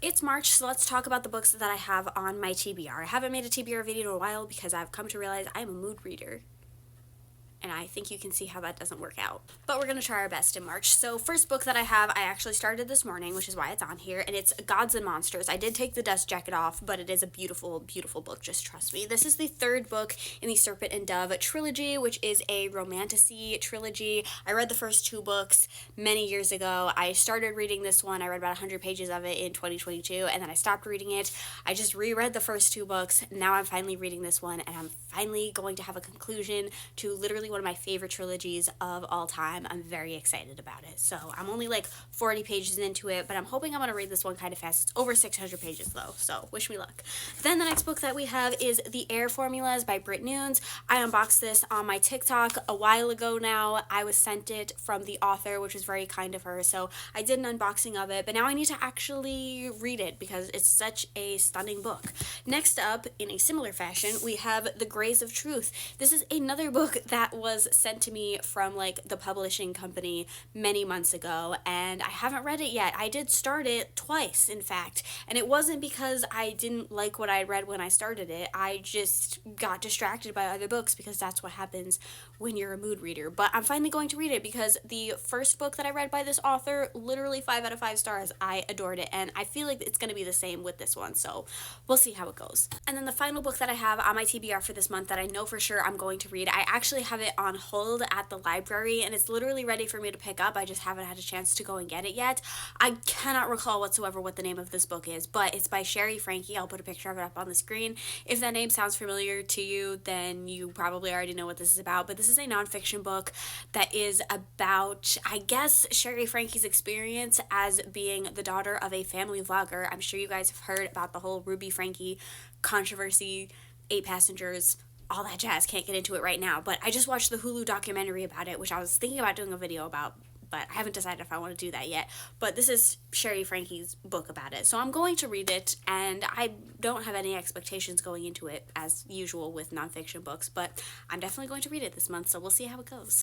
It's March, so let's talk about the books that I have on my TBR. I haven't made a TBR video in a while because I've come to realize I am a mood reader. And I think you can see how that doesn't work out. But we're going to try our best in March. So first book that I have, I actually started this morning, which is why it's on here, and it's Gods and Monsters. I did take the dust jacket off, but it is a beautiful, beautiful book, just trust me. This is the third book in the Serpent and Dove trilogy, which is a romantasy trilogy. I read the first two books many years ago. I started reading this one. I read about 100 pages of it in 2022, and then I stopped reading it. I just reread the first two books. Now I'm finally reading this one, and I'm finally going to have a conclusion to literally one of my favorite trilogies of all time. I'm very excited about it. So I'm only like 40 pages into it, but I'm hoping I'm going to read this one kind of fast. It's over 600 pages though, so wish me luck. Then the next book that we have is The Air Formulas by Britt Nunes. I unboxed this on my TikTok a while ago now. I was sent it from the author, which was very kind of her, so I did an unboxing of it, but now I need to actually read it because it's such a stunning book. Next up, in a similar fashion, we have The Grays of Truth. This is another book that was sent to me from like the publishing company many months ago, and I haven't read it yet. I did start it twice, in fact, and it wasn't because I didn't like what I read when I started it. I just got distracted by other books because that's what happens when you're a mood reader. But I'm finally going to read it because the first book that I read by this author, literally 5 out of 5 stars. I adored it, and I feel like it's going to be the same with this one, so we'll see how it goes. And then the final book that I have on my TBR for this month that I know for sure I'm going to read, I actually have it on hold at the library, and it's literally ready for me to pick up. I just haven't had a chance to go and get it yet. I cannot recall whatsoever what the name of this book is, but it's by Sherry Frankie. I'll put a picture of it up on the screen. If that name sounds familiar to you, then you probably already know what this is about, but this is a nonfiction book that is about, I guess, Sherry Frankie's experience as being the daughter of a family vlogger. I'm sure you guys have heard about the whole Ruby Frankie controversy, 8 passengers, all that jazz. Can't get into it right now, but I just watched the Hulu documentary about it, which I was thinking about doing a video about, but I haven't decided if I want to do that yet. But this is Sherry Frankie's book about it, so I'm going to read it, and I don't have any expectations going into it as usual with nonfiction books, but I'm definitely going to read it this month, so we'll see how it goes.